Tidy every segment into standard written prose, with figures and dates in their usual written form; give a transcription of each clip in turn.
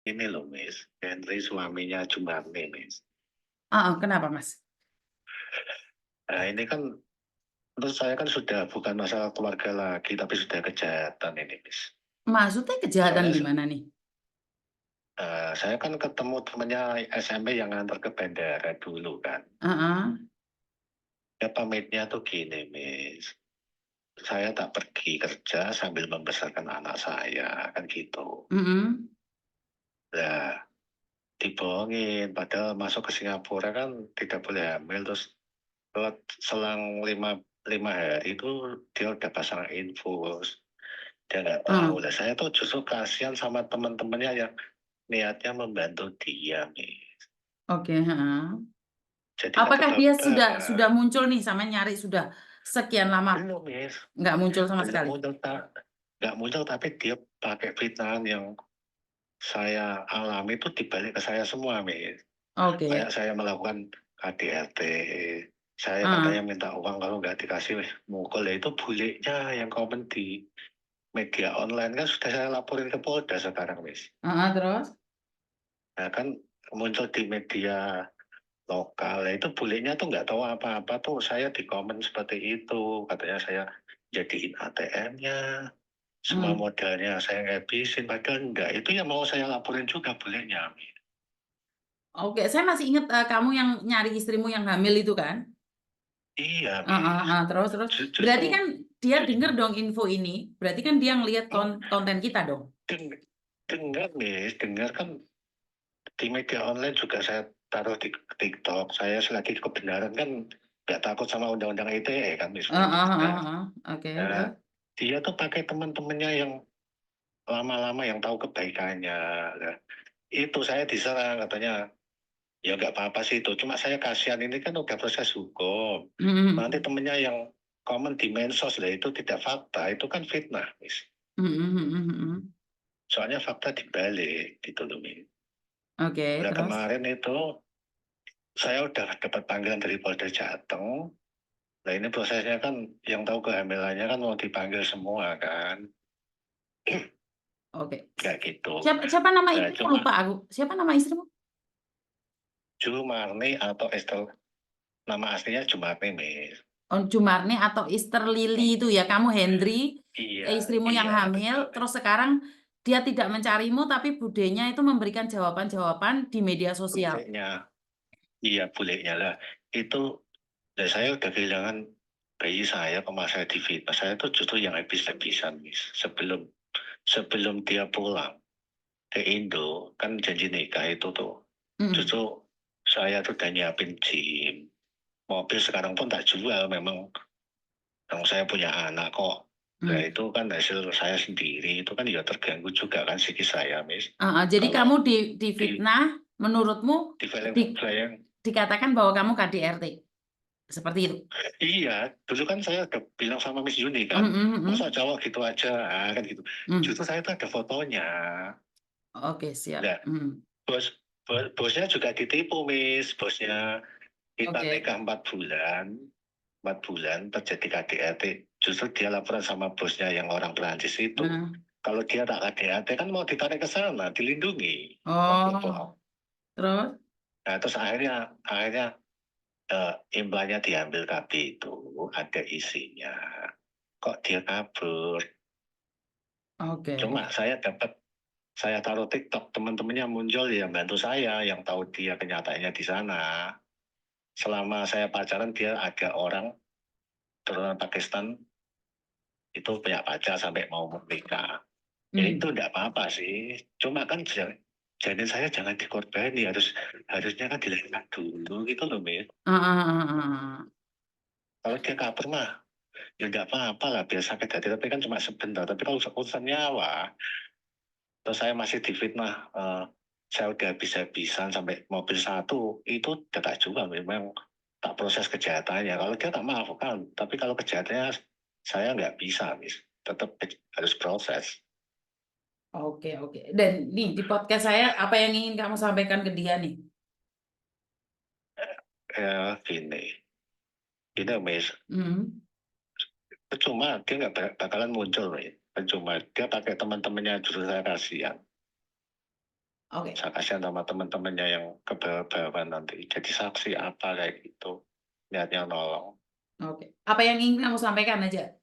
Ini loh, Miss, Henry suaminya Jumarni, Miss. Kenapa, Mas? Nah, ini kan menurut saya kan sudah bukan masalah keluarga lagi, tapi sudah kejahatan ini, Miss. Maksudnya kejahatan Soalnya gimana nih? saya kan ketemu temennya SMP yang ngantar ke bandara dulu kan. Heeh. Ya pamitnya tuh gini, Miss. Saya tak pergi kerja sambil membesarkan anak saya, kan gitu. Mm-mm. Nah, dibohongin. Padahal masuk ke Singapura kan tidak boleh hamil. Terus selang lima hari itu dia udah pasang infus. Dia nggak tahu Ah, lah. Saya tuh justru kasihan sama teman-temannya yang niatnya membantu dia, Miss. oke. Heeh. Jadi kan Apakah dia sudah kebablasan. muncul nih sama nyari sudah sekian lama Belum, Miss. nggak muncul sama Belum sekali? muncul, tak. Nggak muncul, tapi dia pakai fitnahan yang saya alami itu dibalik ke saya semua, Miss. Kayak Oke. saya melakukan KDRT, saya katanya Ah, minta uang, kalau nggak dikasih mukul. Ya itu bulenya yang komen di media online kan sudah saya laporin ke Polda sekarang, Miss. terus? Nah kan muncul di media lokal, ya itu bulenya tuh nggak tahu apa-apa tuh, saya di komen seperti itu, katanya saya jadiin ATM-nya, semua Hmm. modalnya saya ngabisin, padahal enggak. Itu yang mau saya laporin juga bulenya, Miss. Oke, saya masih ingat kamu yang nyari istrimu yang hamil itu kan? Iya, Miss. Terus. Justru Berarti kan dia denger dong info ini. Berarti kan dia ngelihat konten kita dong. dengar, Miss, dengar kan di media online juga saya taruh di TikTok. Saya selagi kebenaran kan nggak takut sama undang-undang ITE kan, Miss. Oke, Nah, terus? dia tuh pakai teman-temannya yang lama-lama yang tahu kebaikannya. Nah, itu saya diserang katanya, ya nggak apa-apa sih itu. Cuma saya kasihan, ini kan udah proses hukum. Nanti Mm-mm. temennya yang komen di mensos lah itu tidak fakta, itu kan fitnah, Miss. Mm-mm. Soalnya fakta dibalik gitu loh, Miss. Oke, Nah, terus? kemarin itu saya udah dapat panggilan dari Polda Jateng. Nah ini prosesnya kan yang tahu kehamilannya kan mau dipanggil semua kan. Oke. Kayak gitu. Siapa nama Nah istrimu? cuma Lupa aku. Siapa nama istrimu? Jumarni atau Estel, nama aslinya Jumarni, Miss. Oh, Jumarni atau Ister Lili itu ya. Kamu Hendry, Iya, istrimu yang iya hamil. betul, Miss. Terus sekarang dia tidak mencarimu, tapi budenya itu memberikan jawaban-jawaban di media sosial. Bulenya, iya bulenya lah. Itu, nah, saya udah kehilangan bayi saya ke masa divita. Saya tuh justru yang habis-habisan, Miss. Sebelum dia pulang ke Indo, kan janji nikah itu tuh. Mm. Justru saya tuh udah nyiapin gym. Mobil sekarang pun tak jual, memang yang saya punya anak kok. Nah Mm. itu kan hasil saya sendiri, itu kan ya terganggu juga kan psikis saya, Miss. Jadi Kalau kamu di difitnah, menurutmu di film di, saya, dikatakan bahwa kamu KDRT. Seperti itu. iya, dulu kan saya udah bilang sama Miss Yuni Mm, kan, mm, masa mm, cowok gitu aja, kan gitu. mm. Justru saya tuh ada fotonya. Oke, siap. Nah, bosnya juga ditipu, Miss. Bosnya kita Oke. nikah 4 bulan terjadi KDRT. Justru dia laporan sama bosnya yang orang Perancis itu. Mm. Kalau dia tak KDRT kan mau ditarik ke sana, dilindungi. Waktu itu. Oh, terus? Nah, terus akhirnya implannya diambil KB itu, ada isinya. Kok dia kabur? Oke. Cuma saya taruh TikTok, teman-temannya muncul yang bantu saya, yang tahu dia kenyataannya di sana. Selama saya pacaran, dia ada orang turunan Pakistan, itu punya pacar sampai mau menikah. Ya itu Mm. enggak apa-apa sih. Cuma kan janin saya jangan dikorbani, harusnya kan dilahirkan dulu gitu loh, Miss. Ah, ah, ah, ah, ah. Kalau dia kabur mah, ya enggak apa-apa lah, biar sakit hati, tapi kan cuma sebentar. Tapi kalau urusan nyawa, terus saya masih difitnah, saya udah habis-habisan sampai mobil satu, itu udah tak juga, memang tak proses kejahatannya. Kalau dia tak maafkan, tapi kalau kejahatannya saya nggak bisa, Miss. Tetap harus proses. Oke. Dan nih di podcast saya, apa yang ingin kamu sampaikan ke dia nih? Gini, gini, Miss. Mm. Percuma dia nggak bakalan muncul, Miss. Percuma dia pakai teman-temannya, justru saya kasihan. Oke, Saya kasihan sama teman-temannya yang ke bawah-bawah nanti jadi saksi apa kayak gitu. Niatnya nolong. oke. Apa yang ingin kamu sampaikan aja?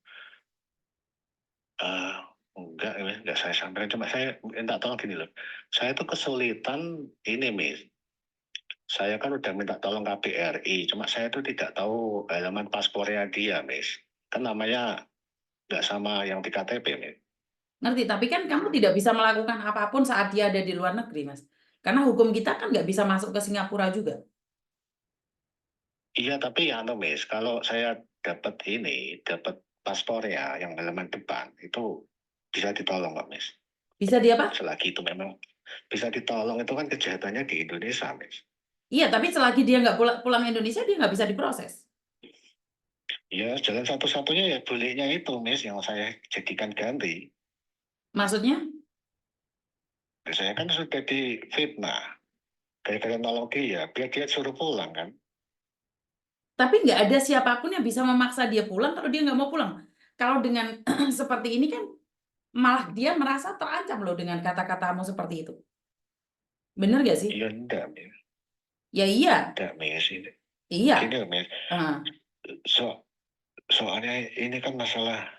Eh, enggak saya sampaikan. Cuma saya minta tolong gini loh. Saya tuh kesulitan ini, Miss. Saya kan udah minta tolong KBRI, cuma saya tuh tidak tahu halaman paspornya dia, Miss. Kan namanya nggak sama yang di KTP, Miss. Ngerti, tapi kan kamu tidak bisa melakukan apapun saat dia ada di luar negeri, Mas. Karena hukum kita kan nggak bisa masuk ke Singapura juga. Iya, tapi ya, Miss, kalau saya dapat paspornya yang halaman depan, itu bisa ditolong, nggak, Miss? Bisa dia apa? Selagi itu memang bisa ditolong, itu kan kejahatannya di Indonesia, Miss. Iya, tapi selagi dia nggak pulang Indonesia, dia nggak bisa diproses. Ya, jalan satu-satunya ya bolehnya itu, Miss, yang saya jadikan ganti. Maksudnya? Saya kan sudah difitnah. Gara-gara nolong dia, biar dia suruh pulang kan. Tapi nggak ada siapapun yang bisa memaksa dia pulang kalau dia nggak mau pulang. Kalau dengan seperti ini kan malah dia merasa terancam loh dengan kata-katamu seperti itu. Bener gak sih? Iya, enggak, Miss. Ya iya, Enggak, Miss. Ini. Gini iya. loh, Miss. Ah, So, soalnya ini kan masalah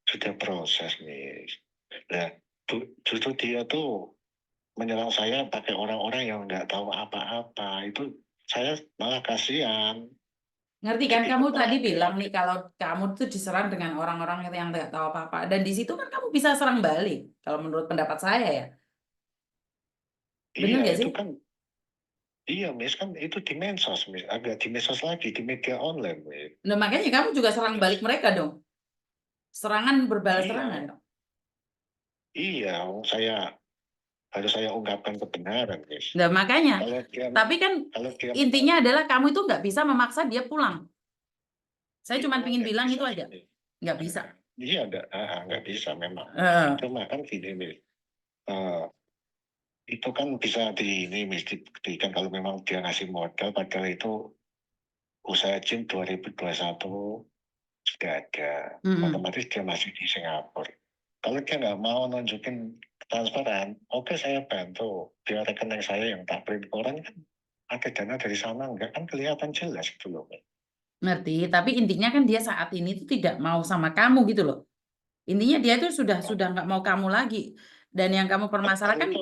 sudah proses, Miss. Nah, justru dia tuh menyerang saya pakai orang-orang yang nggak tahu apa-apa. Itu saya malah kasihan. ngerti kan Jadi kamu tadi bilang kepala. nih kalau kamu tuh diserang dengan orang-orang yang tidak tahu apa-apa. Dan di situ kan kamu bisa serang balik. Kalau menurut pendapat saya ya. Bener Iya, gak itu sih? kan. Iya, Miss, kan itu di medsos, Miss. Agak di medsos lagi, di media online, Miss. Nah makanya kamu juga serang balik mereka dong. Serangan berbalas serangan Iya, dong. iya, saya harus saya ungkapkan kebenaran, Miss. Nah makanya. Kalau dia, Tapi kan kalau dia, intinya adalah kamu itu nggak bisa memaksa dia pulang. Saya itu cuma memang ingin nggak bilang bisa itu aja. sih. Nggak bisa. Nah, iya, nggak bisa memang. Eh, Cuma kan gini, Miss. Eh, itu kan bisa ini, Miss, dibuktikan kalau memang dia ngasih modal, padahal itu usaha Jin 2021 sudah ada. mm-mm. Otomatis dia masih di Singapura. Kalau dia nggak mau nunjukin transparan, oke saya bantu. Biar rekening saya yang tak print koran kan ada dana dari sana, nggak kan kelihatan jelas itu loh. Ngerti. Tapi intinya kan dia saat ini tuh tidak mau sama kamu gitu loh. Intinya dia itu sudah nggak mau kamu lagi. Dan yang kamu Kalau permasalahkan itu,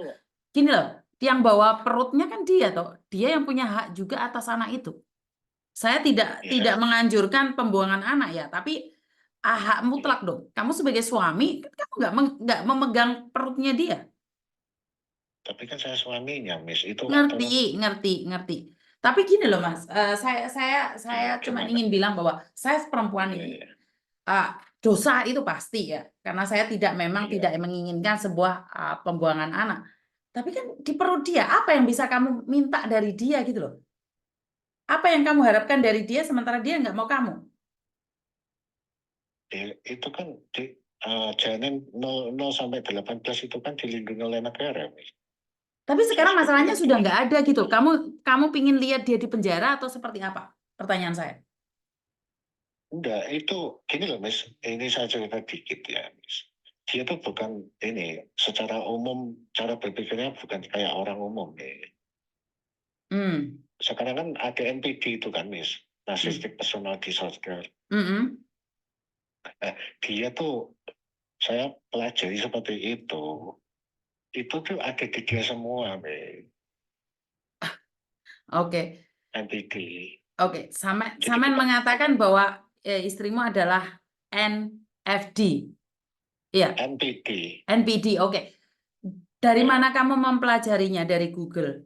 gini loh, yang bawa perutnya kan dia toh. Dia yang punya hak juga atas anak itu. Saya tidak ya tidak saya, menganjurkan pembuangan anak ya, tapi hak ya, mutlak dong. Kamu sebagai suami kan kamu nggak memegang perutnya dia. tapi kan saya suaminya, Miss. Itu Ngerti, aturan. ngerti, ngerti. Tapi gini loh Mas, saya Iya, cuma gimana? ingin bilang bahwa saya perempuan Iya, ini iya, ah, dosa itu pasti ya, karena saya memang tidak iya. menginginkan sebuah pembuangan anak. Tapi kan di perut dia, apa yang bisa kamu minta dari dia gitu loh? Apa yang kamu harapkan dari dia sementara dia nggak mau kamu? Itu kan di janin 0 sampai 18 itu kan dilindungi oleh negara, Miss. Tapi Saya sekarang sebagai masalahnya sudah laki-laki. nggak ada gitu. Kamu pingin lihat dia di penjara atau seperti apa? Pertanyaan saya. Enggak, itu gini loh, Miss. Ini saya cerita dikit ya, Miss. Dia tuh bukan ini, secara umum, cara berpikirnya bukan kayak orang umum nih. Hmm. Sekarang kan ada NPD itu kan, Miss. Hmm. Narcissistic Personal Disorder. Mm-mm. Dia tuh, saya pelajari seperti itu. Itu tuh ada di dia semua, Miss. Oke, NPD. oke. Jadi Samen mengatakan bukan bahwa istrimu adalah NFD. Iya, NPD. NPD. Oke. Dari mana Ya. kamu mempelajarinya? Dari Google.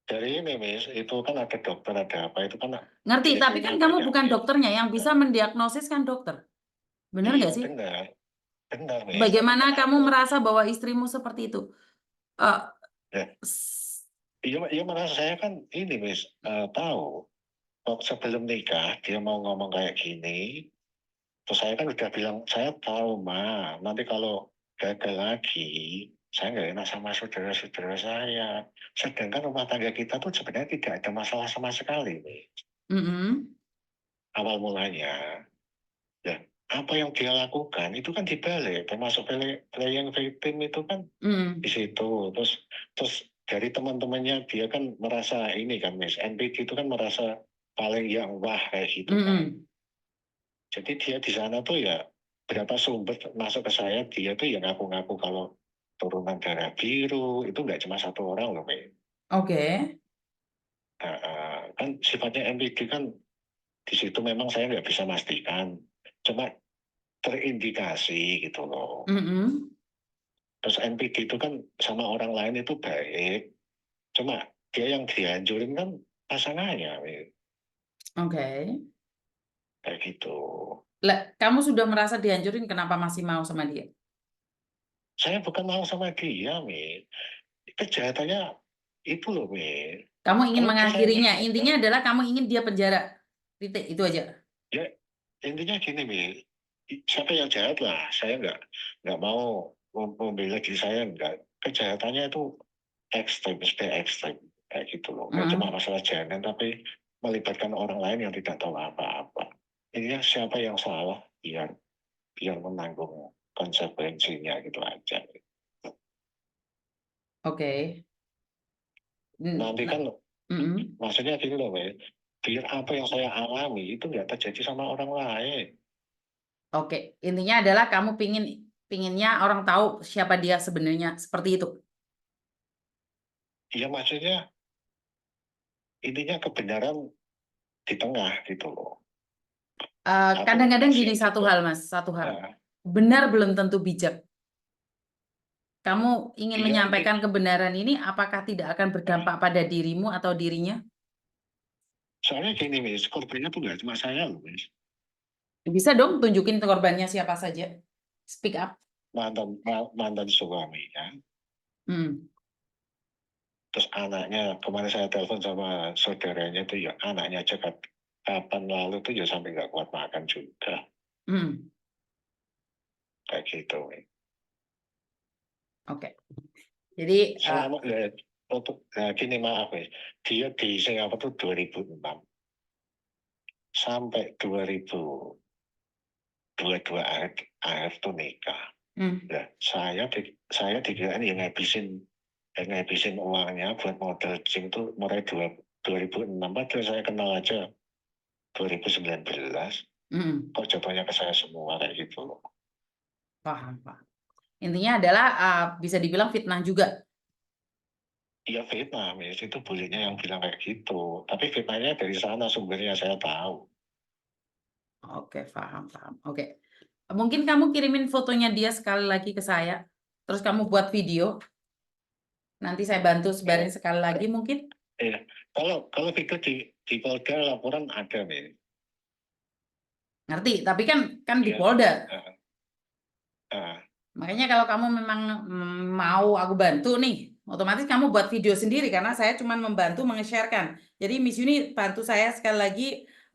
Dari ini, Miss, itu kan ada dokter, ada apa, itu kan Ngerti, di tapi kan Google kamu banyak, bukan Miss. dokternya. Yang bisa Nah, mendiagnosis kan dokter. Bener iya, nggak sih? benar. Benar, Miss. Tapi Bagaimana kan kamu ada. merasa bahwa istrimu seperti itu? Eh, Ya, iya, iya, mana saya kan ini, Miss, tahu. Kok sebelum nikah, dia mau ngomong kayak gini, terus saya kan udah bilang, saya tahu, Ma, nanti kalau gagal lagi, saya nggak enak sama saudara-saudara saya. Sedangkan rumah tangga kita tuh sebenarnya tidak ada masalah sama sekali, Miss. mm-mm. Awal mulanya. Ya. apa yang dia lakukan itu kan dibalik, termasuk playing victim itu kan Hmm. di situ. Terus dari teman-temannya dia kan merasa ini kan, Miss, NPD itu kan merasa paling yang wah kayak gitu kan. Hmm. Jadi dia di sana tuh ya berapa sumber masuk ke saya, dia tuh ya ngaku-ngaku kalau turunan darah biru itu nggak cuma satu orang loh, Miss. Oke. Kan sifatnya NPD kan di situ memang saya nggak bisa pastikan, cuma terindikasi gitu loh. Hmm. Terus NPD itu kan sama orang lain itu baik, cuma dia yang dihancurin kan pasangannya, Miss. Oke. Kayak gitu. Lah, kamu sudah merasa dihancurin, kenapa masih mau sama dia? Saya bukan mau sama dia, Miss. Kejahatannya itu loh, Miss. Kamu ingin Kalau saya mengakhirinya. nggak ada, Intinya adalah kamu ingin dia penjara. Titik, itu aja. ya intinya gini, Miss. Siapa yang jahat lah, saya nggak mau membela diri saya, nggak. Kejahatannya itu ekstrim, sudah ekstrim kayak gitu loh. Nggak cuma Heeh. masalah jalan, tapi melibatkan orang lain yang tidak tahu apa-apa. Intinya siapa yang salah, biar biar menanggung konsekuensinya gitu aja. Oke. Nanti kan Mm-mm. maksudnya gini loh, Miss. Biar apa yang saya alami itu nggak terjadi sama orang lain. Oke. Intinya adalah kamu pinginnya orang tahu siapa dia sebenarnya, seperti itu. Ya maksudnya intinya kebenaran di tengah gitu loh. Satu Kadang-kadang gini, kasihan satu juga. hal, Mas, satu hal. Nah, Benar belum tentu bijak. Kamu ingin iya, menyampaikan kebenaran ini, apakah tidak akan berdampak pada dirimu atau dirinya? soalnya gini, Miss, korbannya tuh nggak cuma saya loh, Miss. Bisa dong tunjukin korbannya siapa saja. Speak up. Mantan suaminya, Hmm. terus anaknya, kemarin saya telepon sama saudaranya tuh ya, anaknya aja kapan lalu tuh ya sampai nggak kuat makan juga. Hmm. Kayak gitu, Miss. Oke. Jadi, Selama gini, maaf, Miss. Dia di Singapura tuh 2006 sampai 2022 akhir tuh nikah. hmm. Nah, saya dikirain yang ngabisin uangnya buat modal gym tuh mulai 2006, padahal saya kenal aja 2019. Hmm. Kok jatuhnya ke saya semua kayak gitu loh. Paham, paham. Intinya adalah bisa dibilang fitnah juga. Iya fitnah, Miss. Itu bullynya yang bilang kayak gitu. Tapi fitnahnya dari sana sumbernya saya tahu. Oke, paham, paham. Oke. Mungkin kamu kirimin fotonya dia sekali lagi ke saya. Terus kamu buat video. Nanti saya bantu sebarin Kalau sekali lagi mungkin. iya, kalau video di Polda laporan ada, Miss. Ngerti, tapi kan di Iya. Polda. Uh, uh, Makanya kalau kamu memang mau aku bantu nih, otomatis kamu buat video sendiri karena saya cuma membantu menge-sharekan. Jadi Miss Yuni bantu saya sekali lagi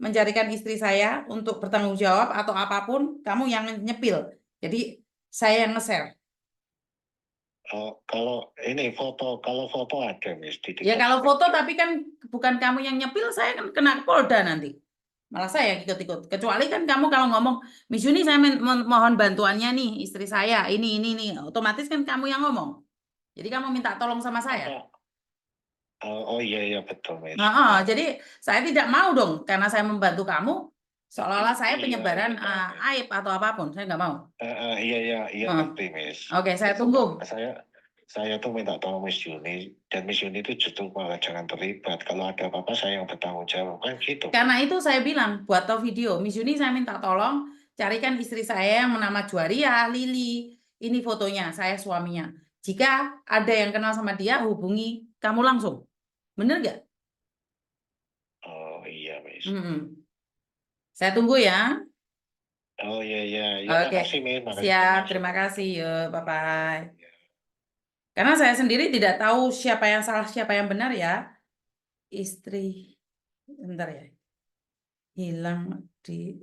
mencarikan istri saya untuk bertanggung jawab atau apapun, kamu yang nyepil. Jadi saya yang nge-share. kalau foto ada, Miss, di Ya TikTok kalau juga foto ada. tapi kan bukan kamu yang nyepil, saya kan kena Polda nanti. Malah saya yang ikut-ikut. Kecuali kan kamu kalau ngomong, Miss Yuni saya mohon bantuannya nih istri saya, ini nih. Otomatis kan kamu yang ngomong. Jadi kamu minta tolong sama saya. Apa? Oh iya iya betul, Miss. Nah, jadi saya tidak mau dong karena saya membantu kamu seolah-olah saya Iya penyebaran iya paham, Miss. aib atau apapun. Saya nggak mau. Iya iya iya Nah, ngerti, Miss. oke, saya Betul, tunggu. Pak. Saya tuh minta tolong Miss Yuni, dan Miss Yuni itu justru malah jangan terlibat. Kalau ada apa-apa saya yang bertanggung jawab kan gitu. Karena itu saya bilang buat tahu video. Miss Yuni saya minta tolong carikan istri saya yang bernama Juaria, Lili. Ini fotonya, saya suaminya. Jika ada yang kenal sama dia, hubungi kamu langsung. Bener nggak? Oh iya, Miss. Mm-mm. Saya tunggu ya. Oh iya iya iya Oke, makasih, Miss. Makasih siap. banyak Terima sudah. kasih. Yuk, bye-bye. Ya. Karena saya sendiri tidak tahu siapa yang salah, siapa yang benar ya. Istri, bentar ya. Hilang di...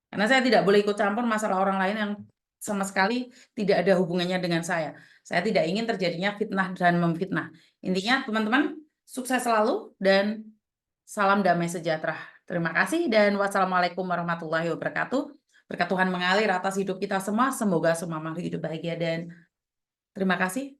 Karena saya tidak boleh ikut campur masalah orang lain yang sama sekali tidak ada hubungannya dengan saya. Saya tidak ingin terjadinya fitnah dan memfitnah. Intinya teman-teman, sukses selalu dan salam damai sejahtera. Terima kasih dan wassalamualaikum warahmatullahi wabarakatuh. Berkat Tuhan mengalir atas hidup kita semua, semoga semua makhluk hidup bahagia dan terima kasih.